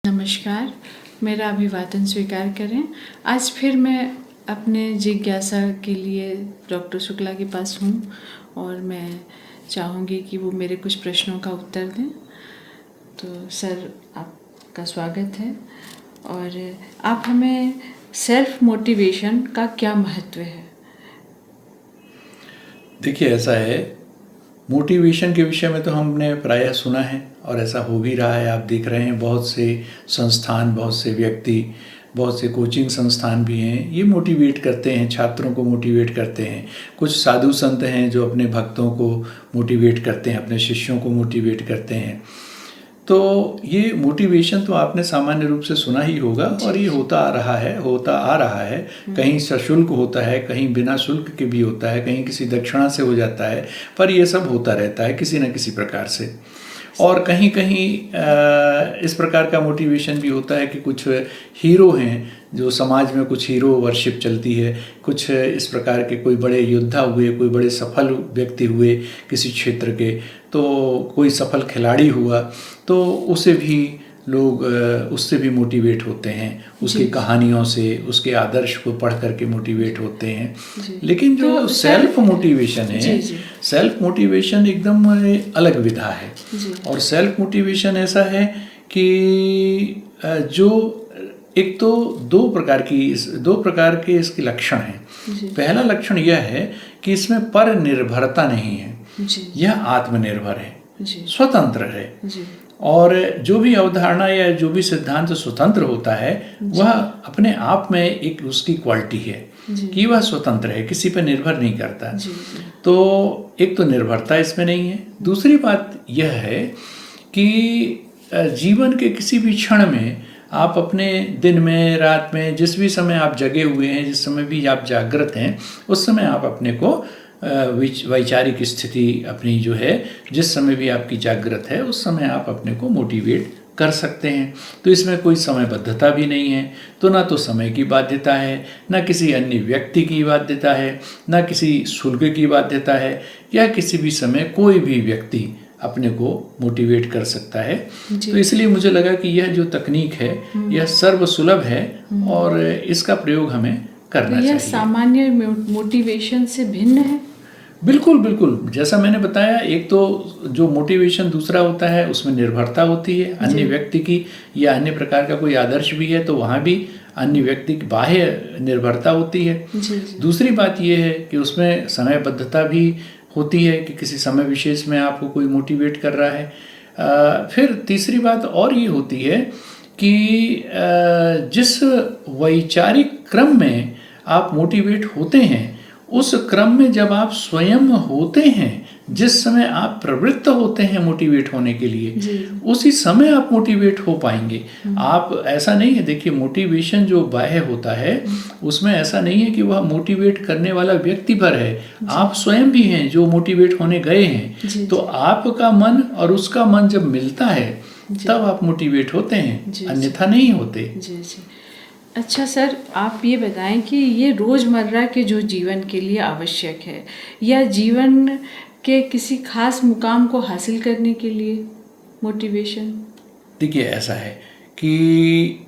नमस्कार, मेरा अभिवादन स्वीकार करें। आज फिर मैं अपने जिज्ञासा के लिए डॉक्टर शुक्ला के पास हूँ और मैं चाहूँगी कि वो मेरे कुछ प्रश्नों का उत्तर दें। तो सर, आपका स्वागत है और आप हमें सेल्फ मोटिवेशन का क्या महत्व है? देखिए, ऐसा है, मोटिवेशन के विषय में तो हमने प्रायः सुना है और ऐसा हो भी रहा है। आप देख रहे हैं बहुत से संस्थान, बहुत से व्यक्ति, बहुत से कोचिंग संस्थान भी हैं, ये मोटिवेट करते हैं, छात्रों को मोटिवेट करते हैं। कुछ साधु संत हैं जो अपने भक्तों को मोटिवेट करते हैं, अपने शिष्यों को मोटिवेट करते हैं। तो ये मोटिवेशन तो आपने सामान्य रूप से सुना ही होगा और ये होता आ रहा है। कहीं सशुल्क होता है, कहीं बिना शुल्क के भी होता है, कहीं किसी दक्षिणा से हो जाता है, पर ये सब होता रहता है किसी न किसी प्रकार से। और कहीं कहीं इस प्रकार का मोटिवेशन भी होता है कि कुछ हीरो हैं, जो समाज में कुछ हीरो वर्शिप चलती है, कुछ इस प्रकार के कोई बड़े योद्धा हुए, कोई बड़े सफल व्यक्ति हुए किसी क्षेत्र के, तो कोई सफल खिलाड़ी हुआ, तो उसे भी लोग उससे भी मोटिवेट होते हैं, उसकी कहानियों से, उसके आदर्श को पढ़ करके मोटिवेट होते हैं। लेकिन जो तो सेल्फ मोटिवेशन है, सेल्फ मोटिवेशन एकदम अलग विधा है। और सेल्फ मोटिवेशन ऐसा है कि जो एक तो दो प्रकार के इसके लक्षण हैं। पहला लक्षण यह है कि इसमें पर निर्भरता नहीं है, यह आत्मनिर्भर है, स्वतंत्र है। और जो भी अवधारणा या जो भी सिद्धांत स्वतंत्र होता है, वह अपने आप में एक उसकी क्वालिटी है कि वह स्वतंत्र है, किसी पर निर्भर नहीं करता। तो एक तो निर्भरता इसमें नहीं है। दूसरी बात यह है कि जीवन के किसी भी क्षण में आप अपने दिन में, रात में, जिस भी समय आप जगे हुए हैं, जिस समय भी आप जागृत हैं, उस समय आप अपने को वैचारिक स्थिति अपनी जो है, जिस समय भी आपकी जागृत है, उस समय आप अपने को मोटिवेट कर सकते हैं। तो इसमें कोई समयबद्धता भी नहीं है। तो ना तो समय की बाध्यता है, ना किसी अन्य व्यक्ति की बाध्यता है, ना किसी शुल्क की बाध्यता है, या किसी भी समय कोई भी व्यक्ति अपने को मोटिवेट कर सकता है। तो इसलिए मुझे लगा कि यह जो तकनीक है, यह सर्वसुलभ है और इसका प्रयोग हमें करना चाहिए। यह सामान्य मोटिवेशन से भिन्न है? बिल्कुल बिल्कुल। जैसा मैंने बताया, एक तो जो मोटिवेशन दूसरा होता है, उसमें निर्भरता होती है अन्य व्यक्ति की, या अन्य प्रकार का कोई आदर्श भी है तो वहाँ भी अन्य व्यक्ति की बाह्य निर्भरता होती है। दूसरी बात यह है कि उसमें समयबद्धता भी होती है कि किसी समय विशेष में आपको कोई मोटिवेट कर रहा है। फिर तीसरी बात और ये होती है कि जिस वैचारिक क्रम में आप मोटिवेट होते हैं, उस क्रम में जब आप स्वयं होते हैं, जिस समय आप प्रवृत्त होते हैं मोटिवेट होने के लिए, उसी समय आप मोटिवेट हो पाएंगे। आप ऐसा नहीं है, देखिए, मोटिवेशन जो बाह्य होता है उसमें ऐसा नहीं है कि वह मोटिवेट करने वाला व्यक्ति पर है, आप स्वयं भी हैं जो मोटिवेट होने गए हैं। तो आपका मन और उसका मन जब मिलता है तब आप मोटिवेट होते हैं, अन्यथा नहीं होते। अच्छा सर, आप ये बताएं कि ये रोज़मर्रा के जो जीवन के लिए आवश्यक है, या जीवन के किसी खास मुकाम को हासिल करने के लिए मोटिवेशन? देखिए, ऐसा है कि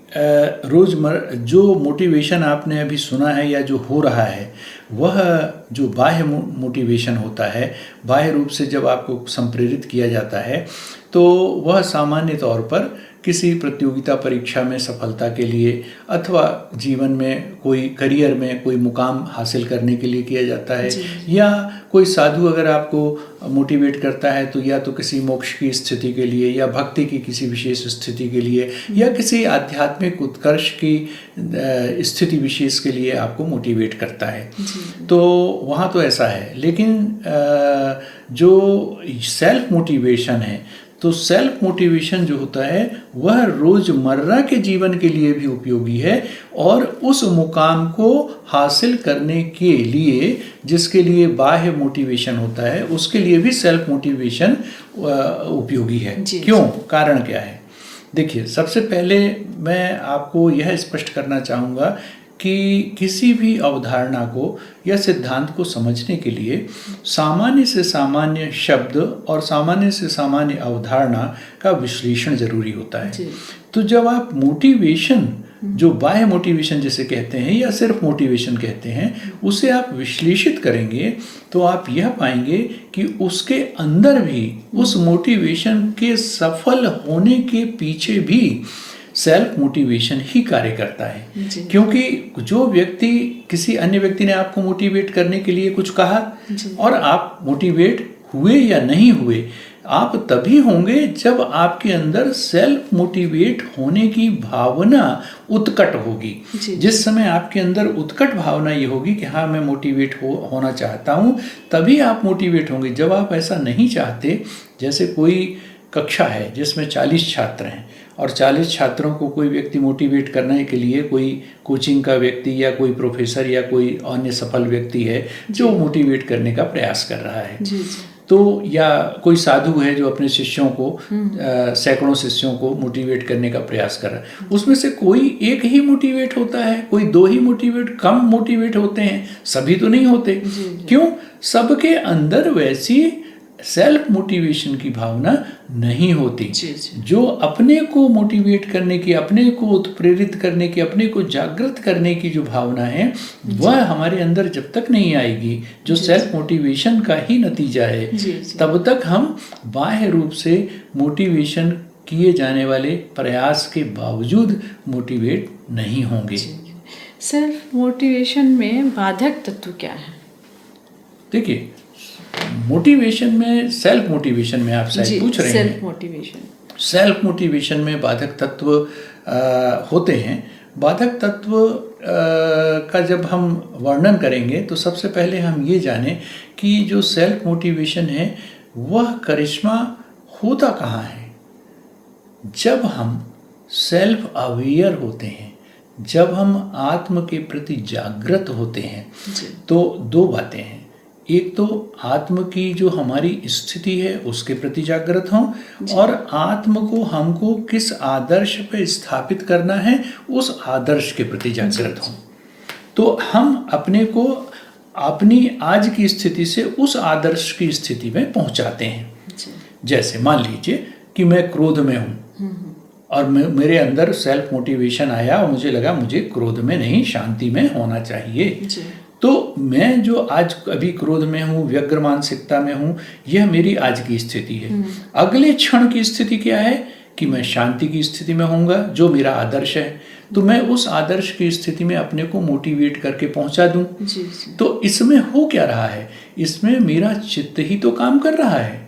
रोज़मर्रा जो मोटिवेशन आपने अभी सुना है या जो हो रहा है, वह जो बाह्य मोटिवेशन होता है, बाह्य रूप से जब आपको संप्रेरित किया जाता है, तो वह सामान्य तौर पर किसी प्रतियोगिता परीक्षा में सफलता के लिए, अथवा जीवन में कोई करियर में कोई मुकाम हासिल करने के लिए किया जाता है। या कोई साधु अगर आपको मोटिवेट करता है तो या तो किसी मोक्ष की स्थिति के लिए, या भक्ति की किसी विशेष स्थिति के लिए, या किसी आध्यात्मिक उत्कर्ष की स्थिति विशेष के लिए आपको मोटिवेट करता है। तो वहाँ तो ऐसा है। लेकिन जो सेल्फ मोटिवेशन है, तो सेल्फ मोटिवेशन जो होता है वह रोज़मर्रा के जीवन के लिए भी उपयोगी है, और उस मुकाम को हासिल करने के लिए जिसके लिए बाह्य मोटिवेशन होता है, उसके लिए भी सेल्फ मोटिवेशन उपयोगी है। क्यों? कारण क्या है? देखिए, सबसे पहले मैं आपको यह स्पष्ट करना चाहूँगा कि किसी भी अवधारणा को या सिद्धांत को समझने के लिए सामान्य से सामान्य शब्द और सामान्य से सामान्य अवधारणा का विश्लेषण जरूरी होता है। तो जब आप मोटिवेशन, जो बाह्य मोटिवेशन जिसे कहते हैं या सिर्फ मोटिवेशन कहते हैं, उसे आप विश्लेषित करेंगे तो आप यह पाएंगे कि उसके अंदर भी उस मोटिवेशन के सफल होने के पीछे भी सेल्फ मोटिवेशन ही कार्य करता है। क्योंकि जो व्यक्ति, किसी अन्य व्यक्ति ने आपको मोटिवेट करने के लिए कुछ कहा और आप मोटिवेट हुए या नहीं हुए, आप तभी होंगे जब आपके अंदर सेल्फ मोटिवेट होने की भावना उत्कट होगी। जिस समय आपके अंदर उत्कट भावना ये होगी कि हाँ मैं मोटिवेट होना चाहता हूँ, तभी आप मोटिवेट होंगे। जब आप ऐसा नहीं चाहते, जैसे कोई कक्षा है जिसमें 40 छात्र हैं और 40 छात्रों को कोई व्यक्ति मोटिवेट करने के लिए कोई कोचिंग का व्यक्ति या कोई प्रोफेसर या कोई अन्य सफल व्यक्ति है जो मोटिवेट करने का प्रयास कर रहा है, तो या कोई साधु है जो अपने शिष्यों को सैकड़ों शिष्यों को मोटिवेट करने का प्रयास कर रहा है, उसमें से कोई एक ही मोटिवेट होता है, कोई 2 ही मोटिवेट, कम मोटिवेट होते हैं, सभी तो नहीं होते। क्यों? सबके अंदर वैसी सेल्फ मोटिवेशन की भावना नहीं होती। जो अपने को मोटिवेट करने की, अपने को उत्प्रेरित करने की, अपने को जागृत करने की जो भावना है, वह हमारे अंदर जब तक नहीं आएगी, जो सेल्फ मोटिवेशन का ही नतीजा है, तब तक हम बाह्य रूप से मोटिवेशन किए जाने वाले प्रयास के बावजूद मोटिवेट नहीं होंगे। सेल्फ मोटिवेशन में बाधक तत्व क्या है? देखिए, मोटिवेशन में, सेल्फ मोटिवेशन में आप शायद पूछ रहे हैं, सेल्फ मोटिवेशन में बाधक तत्व होते हैं। बाधक तत्व का जब हम वर्णन करेंगे तो सबसे पहले हम ये जानें कि जो सेल्फ मोटिवेशन है वह करिश्मा होता कहाँ है? जब हम सेल्फ अवेयर होते हैं, जब हम आत्म के प्रति जागृत होते हैं, तो 2 बातें हैं। एक तो आत्म की जो हमारी स्थिति है उसके प्रति जागृत हों, और आत्म को हमको किस आदर्श पे स्थापित करना है उस आदर्श के प्रति जागृत हों। तो हम अपने को अपनी आज की स्थिति से उस आदर्श की स्थिति में पहुंचाते हैं। जैसे मान लीजिए कि मैं क्रोध में हूँ और मेरे अंदर सेल्फ मोटिवेशन आया और मुझे लगा मुझे क्रोध में नहीं, शांति में होना चाहिए। तो मैं जो आज अभी क्रोध में हूँ, व्यग्र मानसिकता में हूँ, यह मेरी आज की स्थिति है। अगले क्षण की स्थिति क्या है कि मैं शांति की स्थिति में होऊंगा, जो मेरा आदर्श है। तो मैं उस आदर्श की स्थिति में अपने को मोटिवेट करके पहुंचा दूं। तो इसमें हो क्या रहा है? इसमें मेरा चित्त ही तो काम कर रहा है।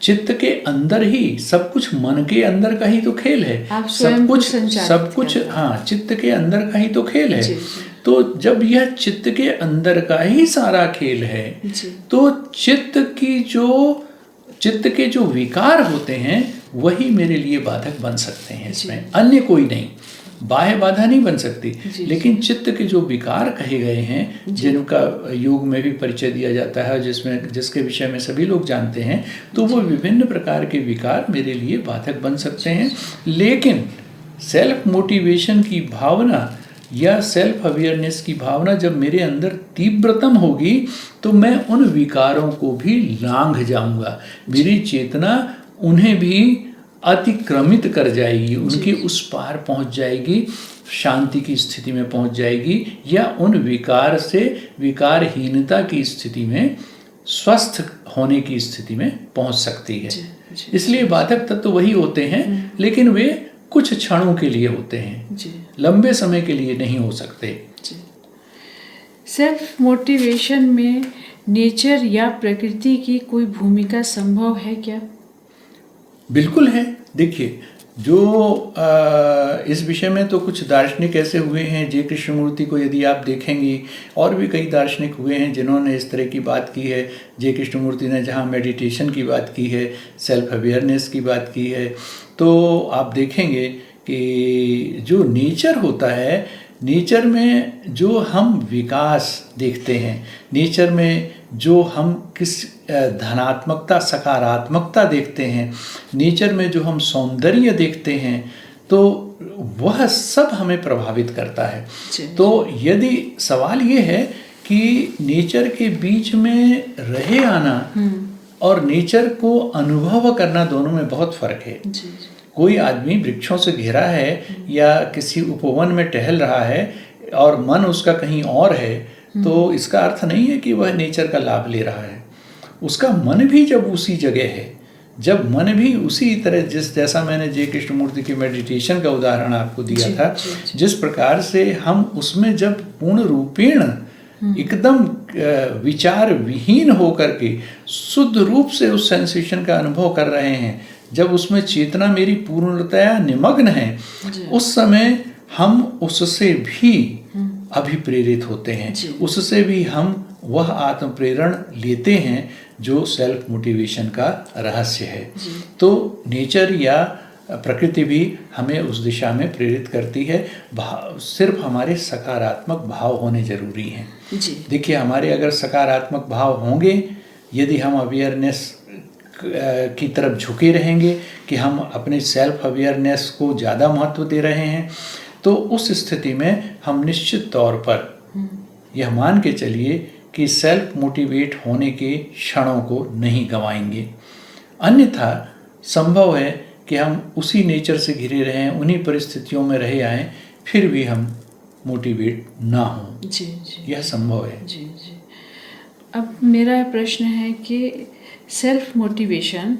चित्त के अंदर ही सब कुछ, मन के अंदर का ही तो खेल है। सब कुछ हाँ, चित्त के अंदर का ही तो खेल है। तो जब यह चित्त के अंदर का ही सारा खेल है, तो चित्त के जो विकार होते हैं वही मेरे लिए बाधक बन सकते हैं। इसमें अन्य कोई नहीं, बाह्य बाधा नहीं बन सकती। लेकिन चित्त के जो विकार कहे गए हैं, जिनका योग में भी परिचय दिया जाता है, जिसके विषय में सभी लोग जानते हैं, तो वो विभिन्न प्रकार के विकार मेरे लिए बाधक बन सकते हैं। लेकिन सेल्फ मोटिवेशन की भावना या सेल्फ अवेयरनेस की भावना जब मेरे अंदर तीव्रतम होगी, तो मैं उन विकारों को भी लांघ जाऊंगा। मेरी चेतना उन्हें भी अतिक्रमित कर जाएगी, उनके उस पार पहुंच जाएगी, शांति की स्थिति में पहुंच जाएगी, या उन विकार से विकारहीनता की स्थिति में स्वस्थ होने की स्थिति में पहुंच सकती है। इसलिए बाधक तत्व वही होते हैं, लेकिन वे कुछ क्षणों के लिए होते हैं, लंबे समय के लिए नहीं हो सकते। सेल्फ मोटिवेशन में नेचर या प्रकृति की कोई भूमिका संभव है क्या? बिल्कुल है। देखिए, जो इस विषय में तो कुछ दार्शनिक ऐसे हुए हैं, जे कृष्णमूर्ति को यदि आप देखेंगे, और भी कई दार्शनिक हुए हैं जिन्होंने इस तरह की बात की है। जे कृष्णमूर्ति ने जहाँ मेडिटेशन की बात की है, सेल्फ अवेयरनेस की बात की है, तो आप देखेंगे कि जो नेचर होता है, नेचर में जो हम विकास देखते हैं, नेचर में जो हम किस धनात्मकता, सकारात्मकता देखते हैं, नेचर में जो हम सौंदर्य देखते हैं, तो वह सब हमें प्रभावित करता है। तो यदि सवाल ये है कि नेचर के बीच में रहे आना और नेचर को अनुभव करना, दोनों में बहुत फर्क है। कोई आदमी वृक्षों से घिरा है या किसी उपवन में टहल रहा है और मन उसका कहीं और है, तो इसका अर्थ नहीं है कि वह नेचर का लाभ ले रहा है। उसका मन भी जब उसी जगह है, जब मन भी उसी तरह जैसा मैंने जय कृष्णमूर्ति के मेडिटेशन का उदाहरण आपको दिया था, जिस प्रकार से हम उसमें जब पूर्ण रूपेण एकदम विचार विहीन होकर के शुद्ध रूप से उस सेंसेशन का अनुभव कर रहे हैं, जब उसमें चेतना मेरी पूर्णतया निमग्न है, उस समय हम उससे भी अभिप्रेरित होते हैं, उससे भी हम वह आत्म प्रेरण लेते हैं जो सेल्फ मोटिवेशन का रहस्य है। तो नेचर या प्रकृति भी हमें उस दिशा में प्रेरित करती है। सिर्फ हमारे सकारात्मक भाव होने जरूरी हैं। देखिए, हमारे अगर सकारात्मक भाव होंगे, यदि हम अवेयरनेस की तरफ झुके रहेंगे कि हम अपने सेल्फ अवेयरनेस को ज़्यादा महत्व दे रहे हैं, तो उस स्थिति में हम निश्चित तौर पर यह मान के चलिए कि सेल्फ मोटिवेट होने के क्षणों को नहीं गंवाएंगे। अन्यथा संभव है कि हम उसी नेचर से घिरे रहें, उन्हीं परिस्थितियों में रहे आएँ, फिर भी हम मोटिवेट ना हों। यह संभव है। अब मेरा प्रश्न है कि सेल्फ मोटिवेशन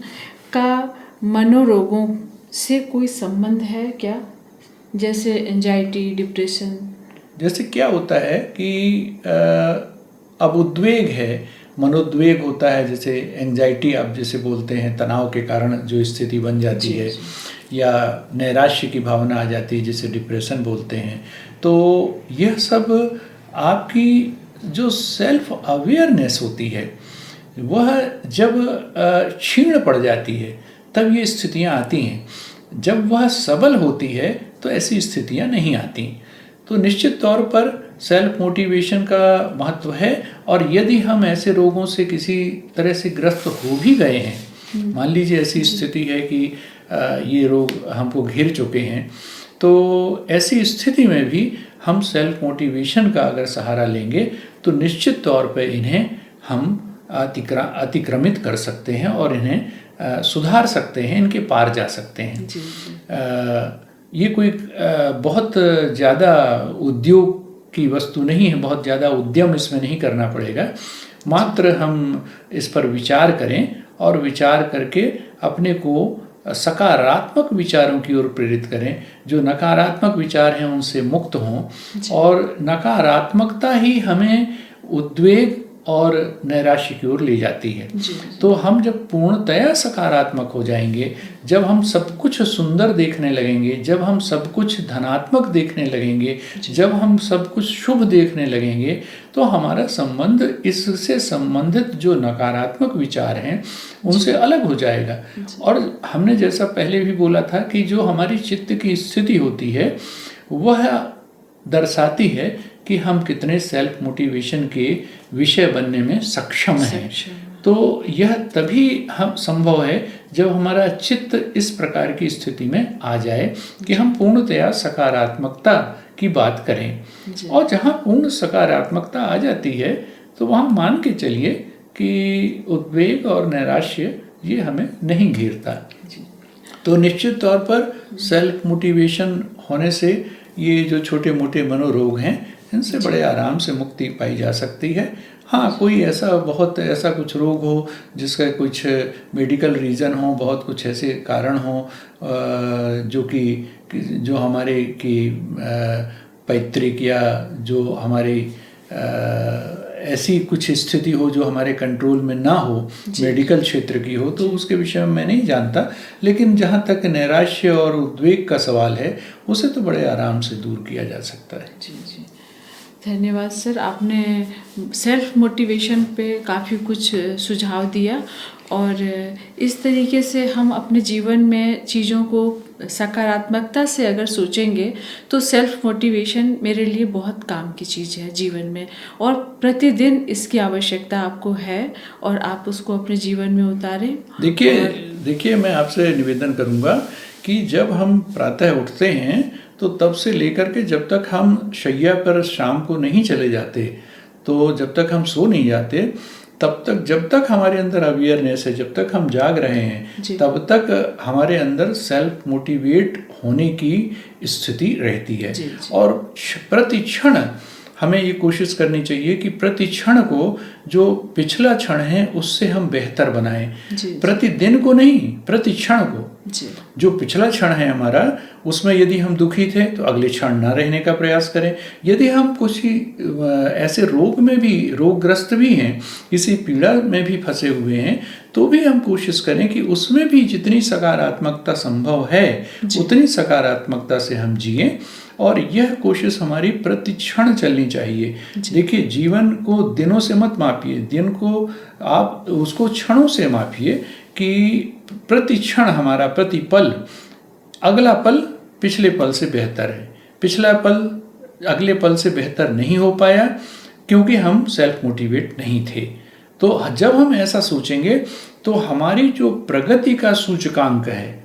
का मनोरोगों से कोई संबंध है क्या? जैसे एंजाइटी, डिप्रेशन। जैसे क्या होता है कि अब उद्वेग है, मनोद्वेग होता है, जैसे एंजाइटी आप जैसे बोलते हैं, तनाव के कारण जो स्थिति बन जाती है, या नैराश्य की भावना आ जाती है जिसे डिप्रेशन बोलते हैं। तो यह सब आपकी जो सेल्फ अवेयरनेस होती है वह जब क्षीण पड़ जाती है तब ये स्थितियां आती हैं। जब वह सबल होती है तो ऐसी स्थितियां नहीं आती। तो निश्चित तौर पर सेल्फ मोटिवेशन का महत्व है। और यदि हम ऐसे रोगों से किसी तरह से ग्रस्त हो भी गए हैं, मान लीजिए ऐसी स्थिति है कि ये रोग हमको घिर चुके हैं, तो ऐसी स्थिति में भी हम सेल्फ मोटिवेशन का अगर सहारा लेंगे तो निश्चित तौर पर इन्हें हम अतिक्रमित कर सकते हैं और इन्हें सुधार सकते हैं, इनके पार जा सकते हैं। ये कोई बहुत ज़्यादा उद्योग की वस्तु नहीं है, बहुत ज़्यादा उद्यम इसमें नहीं करना पड़ेगा। मात्र हम इस पर विचार करें और विचार करके अपने को सकारात्मक विचारों की ओर प्रेरित करें, जो नकारात्मक विचार हैं उनसे मुक्त हों। और नकारात्मकता ही हमें उद्वेग और नैराश्य की ओर ले जाती है। तो हम जब पूर्णतया सकारात्मक हो जाएंगे, जब हम सब कुछ सुंदर देखने लगेंगे, जब हम सब कुछ धनात्मक देखने लगेंगे, जब हम सब कुछ शुभ देखने लगेंगे, तो हमारा संबंध इससे संबंधित जो नकारात्मक विचार हैं उनसे अलग हो जाएगा। और हमने जैसा पहले भी बोला था कि जो हमारी चित्त की स्थिति होती है वह दर्शाती है कि हम कितने सेल्फ मोटिवेशन के विषय बनने में सक्षम हैं। तो यह तभी हम संभव है जब हमारा चित्त इस प्रकार की स्थिति में आ जाए कि हम पूर्णतया सकारात्मकता की बात करें। और जहाँ पूर्ण सकारात्मकता आ जाती है तो वहाँ मान के चलिए कि उद्वेग और नैराश्य ये हमें नहीं घेरता। तो निश्चित तौर पर सेल्फ मोटिवेशन होने से ये जो छोटे मोटे मनोरोग हैं इनसे बड़े आराम से मुक्ति पाई जा सकती है। हाँ, कोई ऐसा कुछ रोग हो जिसका कुछ मेडिकल रीज़न हो, बहुत कुछ ऐसे कारण हो जो हमारे की पैतृक या जो हमारी ऐसी कुछ स्थिति हो जो हमारे कंट्रोल में ना हो, मेडिकल क्षेत्र की हो, तो उसके विषय में मैं नहीं जानता। लेकिन जहाँ तक नैराश्य और उद्वेग का सवाल है उसे तो बड़े आराम से दूर किया जा सकता है। जी, धन्यवाद सर। आपने सेल्फ मोटिवेशन पे काफ़ी कुछ सुझाव दिया और इस तरीके से हम अपने जीवन में चीज़ों को सकारात्मकता से अगर सोचेंगे तो सेल्फ मोटिवेशन मेरे लिए बहुत काम की चीज़ है जीवन में, और प्रतिदिन इसकी आवश्यकता आपको है और आप उसको अपने जीवन में उतारें। देखिए मैं आपसे निवेदन करूंगा कि जब हम प्रातः उठते हैं तो तब से लेकर के जब तक हम शैया पर शाम को नहीं चले जाते, तो जब तक हम सो नहीं जाते, तब तक जब तक हमारे अंदर अवेयरनेस है, जब तक हम जाग रहे हैं, तब तक हमारे अंदर सेल्फ मोटिवेट होने की स्थिति रहती है। और प्रति क्षण हमें ये कोशिश करनी चाहिए कि प्रति क्षण को, जो पिछला क्षण है उससे हम बेहतर बनाएं। प्रतिदिन को नहीं, प्रति क्षण को। जो पिछला क्षण है हमारा, उसमें यदि हम दुखी थे तो अगले क्षण ना रहने का प्रयास करें। यदि हम कुछ ऐसे रोग में भी, रोगग्रस्त भी हैं, किसी पीड़ा में भी फंसे हुए हैं, तो भी हम कोशिश करें कि उसमें भी जितनी सकारात्मकता संभव है उतनी सकारात्मकता से हम जिएं, और यह कोशिश हमारी प्रतिक्षण चलनी चाहिए। देखिए, जीवन को दिनों से मत मापिए, दिन को आप उसको क्षणों से मापिए कि प्रति क्षण हमारा, प्रति पल, अगला पल पिछले पल से बेहतर है, पिछला पल अगले पल से बेहतर नहीं हो पाया क्योंकि हम सेल्फ मोटिवेट नहीं थे। तो जब हम ऐसा सोचेंगे तो हमारी जो प्रगति का सूचकांक है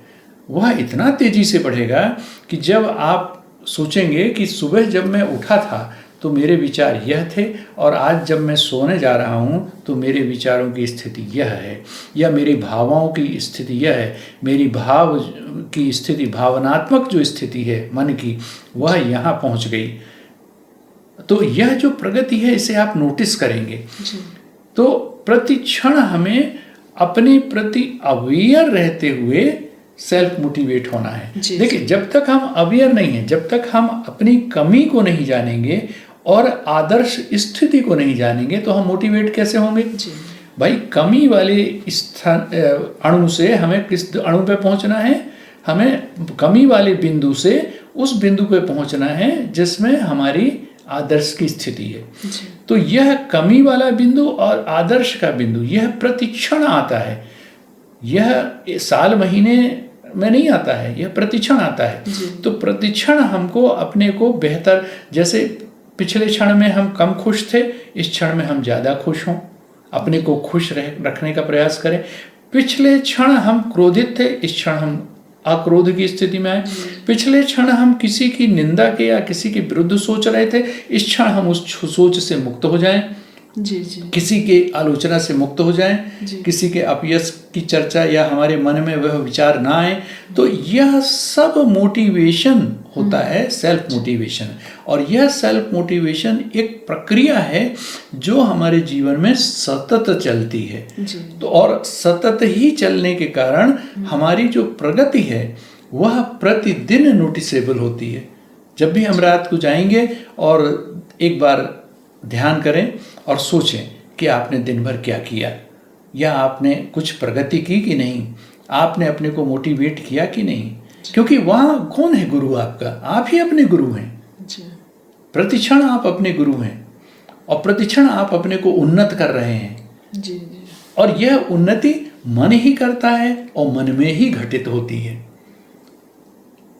वह इतना तेजी से बढ़ेगा कि जब आप सोचेंगे कि सुबह जब मैं उठा था तो मेरे विचार यह थे, और आज जब मैं सोने जा रहा हूँ तो मेरे विचारों की स्थिति यह है, या मेरी भावनाओं की स्थिति यह है, मेरी भाव की स्थिति, भावनात्मक जो स्थिति है मन की, वह यहाँ पहुँच गई। तो यह जो प्रगति है इसे आप नोटिस करेंगे। तो प्रति क्षण हमें अपने प्रति अवेयर रहते हुए सेल्फ मोटिवेट होना है। देखिए, जब तक हम अवेयर नहीं हैं, जब तक हम अपनी कमी को नहीं जानेंगे और आदर्श स्थिति को नहीं जानेंगे, तो हम मोटिवेट कैसे होंगे? भाई, कमी वाले अणु से हमें किस अणु पे पहुंचना है? हमें कमी वाले बिंदु से उस बिंदु पे पहुंचना है जिसमें हमारी आदर्श की स्थिति है। तो यह कमी वाला बिंदु और आदर्श का बिंदु, यह प्रतिक्षण आता है। यह साल महीने में नहीं आता है, यह प्रतिक्षण आता है। तो प्रतिक्षण हमको अपने को बेहतर, जैसे पिछले क्षण में हम कम खुश थे, इस क्षण में हम ज़्यादा खुश हों, अपने को खुश रखने का प्रयास करें। पिछले क्षण हम क्रोधित थे, इस क्षण हम अक्रोध की स्थिति में आए। पिछले क्षण हम किसी की निंदा के या किसी के विरुद्ध सोच रहे थे, इस क्षण हम उस सोच से मुक्त हो जाएं। किसी के आलोचना से मुक्त हो जाएं, किसी के अपयश की चर्चा या हमारे मन में वह विचार ना आए। तो यह सब मोटिवेशन होता है, सेल्फ मोटिवेशन। और यह सेल्फ मोटिवेशन एक प्रक्रिया है जो हमारे जीवन में सतत चलती है। तो और सतत ही चलने के कारण हमारी जो प्रगति है वह प्रतिदिन नोटिसेबल होती है। जब भी हम रात को जाएंगे और एक बार ध्यान करें और सोचें कि आपने दिन भर क्या किया, या आपने कुछ प्रगति की कि नहीं, आपने अपने को मोटिवेट किया कि नहीं। क्योंकि वहाँ कौन है गुरु आपका? आप ही अपने गुरु हैं। प्रतिक्षण आप अपने गुरु हैं, और प्रतिक्षण आप अपने को उन्नत कर रहे हैं। और यह उन्नति मन ही करता है और मन में ही घटित होती है।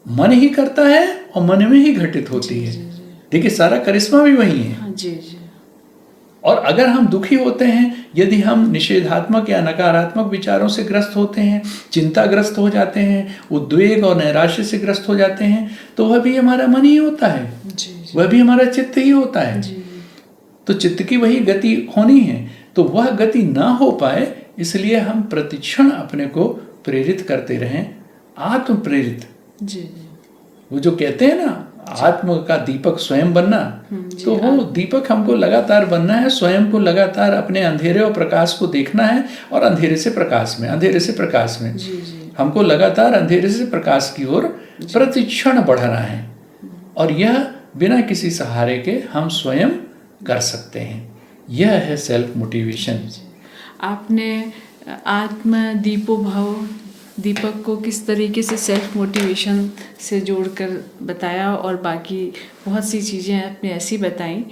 मन ही करता है और मन में ही घटित होती है। देखिए, सारा करिश्मा भी वही है। और अगर हम दुखी होते हैं, यदि हम निषेधात्मक या नकारात्मक विचारों से ग्रस्त होते हैं, चिंताग्रस्त हो जाते हैं, उद्वेग और नैराश्य से ग्रस्त हो जाते हैं, तो वह भी हमारा मन ही होता है, वह भी हमारा चित्त ही होता है। तो चित्त की वही गति होनी है। तो वह गति ना हो पाए, इसलिए हम प्रतिक्षण अपने को प्रेरित करते रहें, आत्म प्रेरित। वो जो कहते हैं ना, आत्म का दीपक स्वयं बनना, तो वो दीपक हमको लगातार बनना है। स्वयं को लगातार अपने अंधेरे और प्रकाश को देखना है, और अंधेरे से प्रकाश में, अंधेरे से प्रकाश में हमको लगातार अंधेरे से प्रकाश की ओर प्रतिक्षण बढ़ना है। और यह बिना किसी सहारे के हम स्वयं कर सकते हैं। यह है सेल्फ मोटिवेशन। आपने आत्म दीपो भाव दीपक को किस तरीके से सेल्फ मोटिवेशन से जोड़कर बताया, और बाकी बहुत सी चीज़ें आपने ऐसी बताई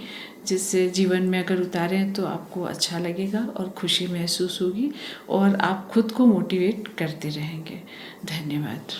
जिससे जीवन में अगर उतारें तो आपको अच्छा लगेगा और खुशी महसूस होगी, और आप खुद को मोटिवेट करते रहेंगे। धन्यवाद।